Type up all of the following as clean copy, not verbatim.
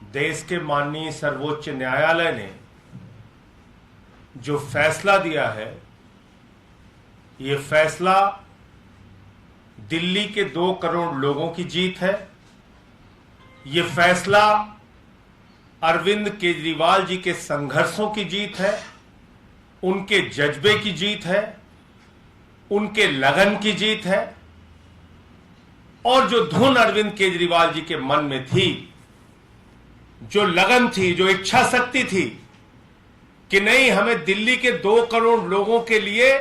देश के माननीय सर्वोच्च न्यायालय ने जो फैसला दिया है, ये फैसला दिल्ली के 2 करोड़ लोगों की जीत है। ये फैसला अरविंद केजरीवाल जी के संघर्षों की जीत है, उनके जज्बे की जीत है, उनके लगन की जीत है। और जो धुन अरविंद केजरीवाल जी के मन में थी, जो लगन थी, जो इच्छा शक्ति थी कि नहीं, हमें दिल्ली के 2 करोड़ लोगों के लिए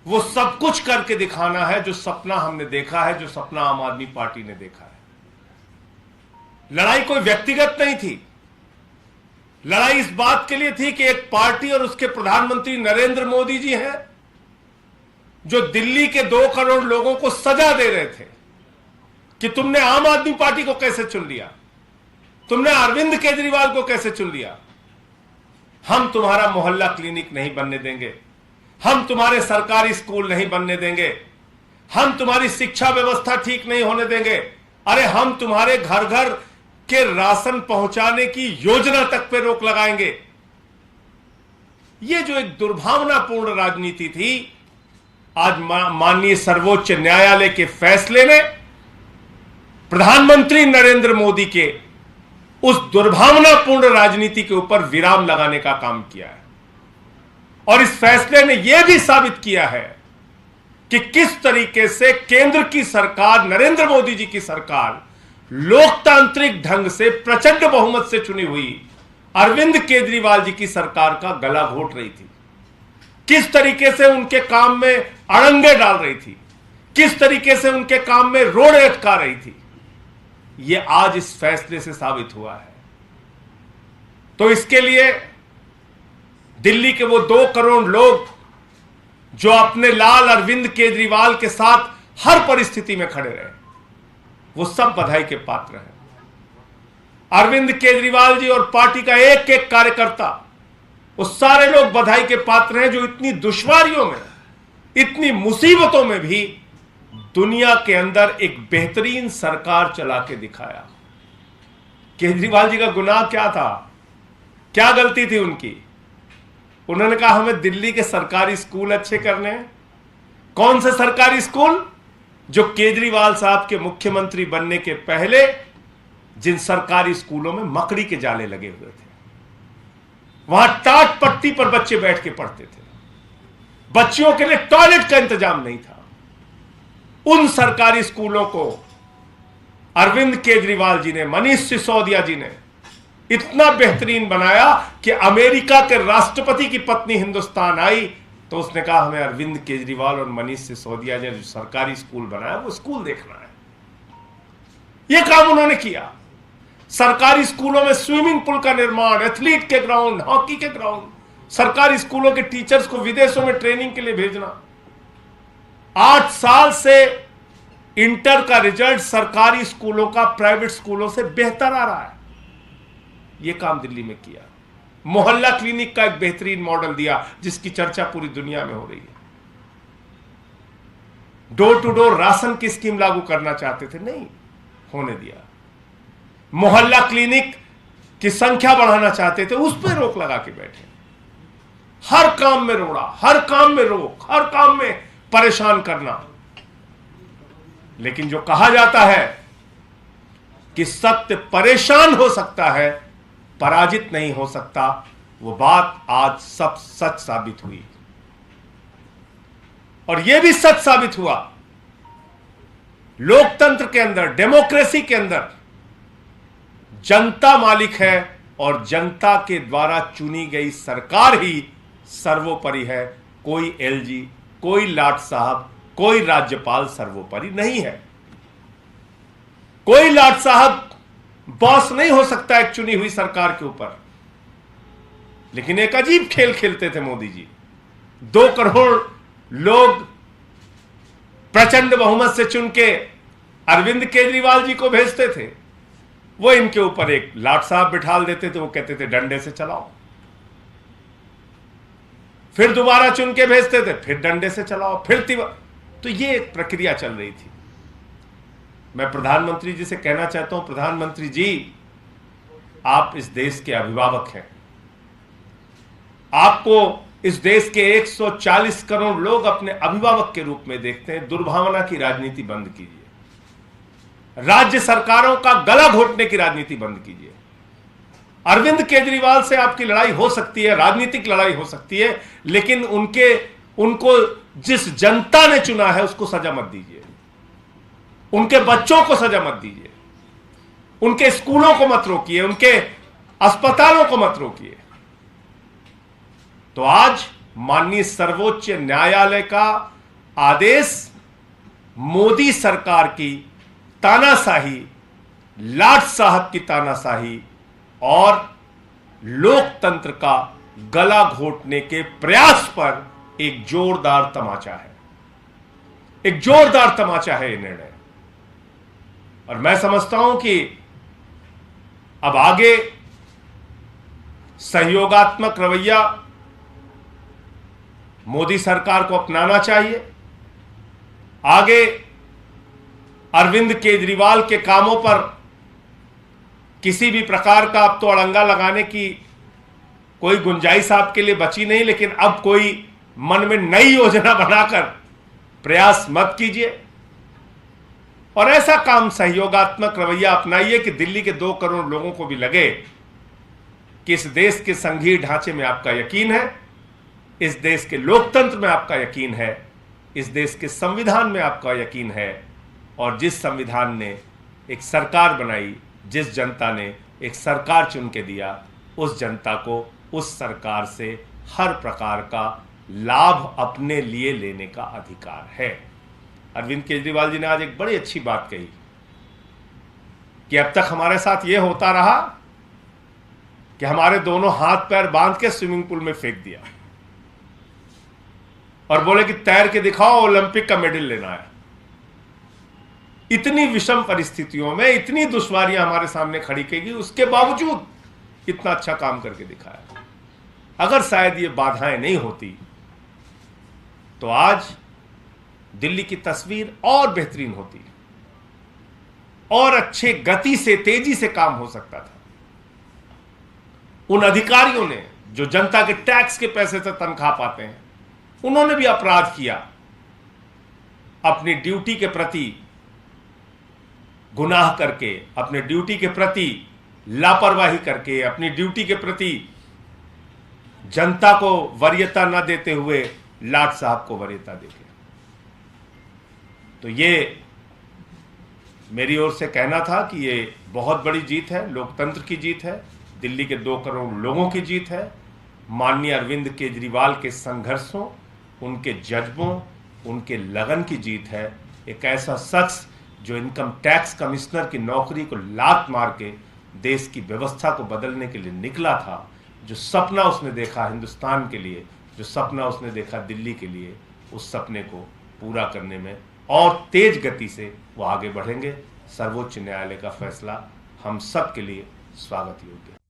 वो सब कुछ करके दिखाना है जो सपना हमने देखा है, जो सपना आम आदमी पार्टी ने देखा है। लड़ाई कोई व्यक्तिगत नहीं थी, लड़ाई इस बात के लिए थी कि एक पार्टी और उसके प्रधानमंत्री नरेंद्र मोदी जी हैं जो दिल्ली के 2 करोड़ लोगों को सजा दे रहे थे कि तुमने आम आदमी पार्टी को कैसे चुन लिया, तुमने अरविंद केजरीवाल को कैसे चुन लिया। हम तुम्हारा मोहल्ला क्लिनिक नहीं बनने देंगे, हम तुम्हारे सरकारी स्कूल नहीं बनने देंगे, हम तुम्हारी शिक्षा व्यवस्था ठीक नहीं होने देंगे, अरे हम तुम्हारे घर घर के राशन पहुंचाने की योजना तक पे रोक लगाएंगे। यह जो एक दुर्भावनापूर्ण राजनीति थी, आज माननीय सर्वोच्च न्यायालय के फैसले ने प्रधानमंत्री नरेंद्र मोदी के उस दुर्भावनापूर्ण राजनीति के ऊपर विराम लगाने का काम किया है। और इस फैसले ने यह भी साबित किया है कि किस तरीके से केंद्र की सरकार, नरेंद्र मोदी जी की सरकार, लोकतांत्रिक ढंग से प्रचंड बहुमत से चुनी हुई अरविंद केजरीवाल जी की सरकार का गला घोट रही थी, किस तरीके से उनके काम में अड़ंगे डाल रही थी, किस तरीके से उनके काम में रोड़े अटका रही थी। यह आज इस फैसले से साबित हुआ है। तो इसके लिए दिल्ली के वो 2 करोड़ लोग जो अपने लाल अरविंद केजरीवाल के साथ हर परिस्थिति में खड़े रहे, वो सब बधाई के पात्र हैं। अरविंद केजरीवाल जी और पार्टी का एक एक कार्यकर्ता, वो सारे लोग बधाई के पात्र हैं जो इतनी दुश्वारियों में, इतनी मुसीबतों में भी दुनिया के अंदर एक बेहतरीन सरकार चला के दिखाया। केजरीवाल जी का गुनाह क्या था, क्या गलती थी उनकी? उन्होंने कहा हमें दिल्ली के सरकारी स्कूल अच्छे करने हैं। कौन से सरकारी स्कूल? जो केजरीवाल साहब के मुख्यमंत्री बनने के पहले जिन सरकारी स्कूलों में मकड़ी के जाले लगे हुए थे, वहां टाट पट्टी पर बच्चे बैठ के पढ़ते थे, बच्चियों के लिए टॉयलेट का इंतजाम नहीं था। उन सरकारी स्कूलों को अरविंद केजरीवाल जी ने, मनीष सिसोदिया जी ने इतना बेहतरीन बनाया कि अमेरिका के राष्ट्रपति की पत्नी हिंदुस्तान आई तो उसने कहा हमें अरविंद केजरीवाल और मनीष सिसोदिया ने जो सरकारी स्कूल बनाया वो स्कूल देखना है। यह काम उन्होंने किया। सरकारी स्कूलों में स्विमिंग पूल का निर्माण, एथलीट के ग्राउंड, हॉकी के ग्राउंड, सरकारी स्कूलों के टीचर्स को विदेशों में ट्रेनिंग के लिए भेजना। 8 साल से इंटर का रिजल्ट सरकारी स्कूलों का प्राइवेट स्कूलों से बेहतर आ रहा है। यह काम दिल्ली में किया। मोहल्ला क्लिनिक का एक बेहतरीन मॉडल दिया जिसकी चर्चा पूरी दुनिया में हो रही है। डोर टू डोर राशन की स्कीम लागू करना चाहते थे, नहीं होने दिया। मोहल्ला क्लिनिक की संख्या बढ़ाना चाहते थे, उस पर रोक लगा के बैठे। हर काम में रोड़ा, हर काम में रोक, हर काम में परेशान करना। लेकिन जो कहा जाता है कि सत्य परेशान हो सकता है, पराजित नहीं हो सकता, वो बात आज सब सच साबित हुई। और यह भी सच साबित हुआ, लोकतंत्र के अंदर, डेमोक्रेसी के अंदर जनता मालिक है और जनता के द्वारा चुनी गई सरकार ही सर्वोपरि है। कोई एलजी, कोई लाट साहब, कोई राज्यपाल सर्वोपरि नहीं है। कोई लाट साहब बॉस नहीं हो सकता एक चुनी हुई सरकार के ऊपर। लेकिन एक अजीब खेल खेलते थे मोदी जी। 2 करोड़ लोग प्रचंड बहुमत से चुन के अरविंद केजरीवाल जी को भेजते थे, वो इनके ऊपर एक लाट साहब बिठाल देते थे, वो कहते थे डंडे से चलाओ। फिर दोबारा चुन के भेजते थे, फिर डंडे से चलाओ, फिर तो ये एक प्रक्रिया चल रही थी। मैं प्रधानमंत्री जी से कहना चाहता हूं, प्रधानमंत्री जी आप इस देश के अभिभावक हैं। आपको इस देश के 140 करोड़ लोग अपने अभिभावक के रूप में देखते हैं। दुर्भावना की राजनीति बंद कीजिए, राज्य सरकारों का गला घोटने की राजनीति बंद कीजिए। अरविंद केजरीवाल से आपकी लड़ाई हो सकती है, राजनीतिक लड़ाई हो सकती है, लेकिन उनको जिस जनता ने चुना है उसको सजा मत दीजिए, उनके बच्चों को सजा मत दीजिए, उनके स्कूलों को मत रोकिए, उनके अस्पतालों को मत रोकिए। तो आज माननीय सर्वोच्च न्यायालय का आदेश मोदी सरकार की तानाशाही, लाट साहब की तानाशाही और लोकतंत्र का गला घोटने के प्रयास पर एक जोरदार तमाचा है, एक जोरदार तमाचा है ये निर्णय। और मैं समझता हूं कि अब आगे सहयोगात्मक रवैया मोदी सरकार को अपनाना चाहिए। आगे अरविंद केजरीवाल के कामों पर किसी भी प्रकार का अब तो अड़ंगा लगाने की कोई गुंजाइश आपके लिए बची नहीं, लेकिन अब कोई मन में नई योजना बनाकर प्रयास मत कीजिए और ऐसा काम सहयोगात्मक रवैया अपनाइए कि दिल्ली के 2 करोड़ लोगों को भी लगे कि इस देश के संघीय ढांचे में आपका यकीन है, इस देश के लोकतंत्र में आपका यकीन है, इस देश के संविधान में आपका यकीन है। और जिस संविधान ने एक सरकार बनाई, जिस जनता ने एक सरकार चुन के दिया, उस जनता को उस सरकार से हर प्रकार का लाभ अपने लिए लेने का अधिकार है। अरविंद केजरीवाल जी ने आज एक बड़ी अच्छी बात कही कि अब तक हमारे साथ यह होता रहा कि हमारे दोनों हाथ पैर बांध के स्विमिंग पूल में फेंक दिया और बोले कि तैर के दिखाओ, ओलंपिक का मेडल लेना है। इतनी विषम परिस्थितियों में इतनी दुश्वारियां हमारे सामने खड़ी की गई, उसके बावजूद इतना अच्छा काम करके दिखाया। अगर शायद ये बाधाएं नहीं होती तो आज दिल्ली की तस्वीर और बेहतरीन होती और अच्छे गति से, तेजी से काम हो सकता था। उन अधिकारियों ने जो जनता के टैक्स के पैसे से तनख्वाह पाते हैं, उन्होंने भी अपराध किया, अपनी ड्यूटी के प्रति गुनाह करके, अपने ड्यूटी के प्रति लापरवाही करके, अपनी ड्यूटी के प्रति जनता को वरीयता न देते हुए लाट साहब को वरीयता देके। तो ये मेरी ओर से कहना था कि ये बहुत बड़ी जीत है, लोकतंत्र की जीत है, दिल्ली के 2 करोड़ लोगों की जीत है, माननीय अरविंद केजरीवाल के संघर्षों, उनके जज्बों, उनके लगन की जीत है। एक ऐसा शख्स जो इनकम टैक्स कमिश्नर की नौकरी को लात मार के देश की व्यवस्था को बदलने के लिए निकला था, जो सपना उसने देखा हिंदुस्तान के लिए, जो सपना उसने देखा दिल्ली के लिए, उस सपने को पूरा करने में और तेज गति से वो आगे बढ़ेंगे। सर्वोच्च न्यायालय का फैसला हम सब के लिए स्वागत योग्य है।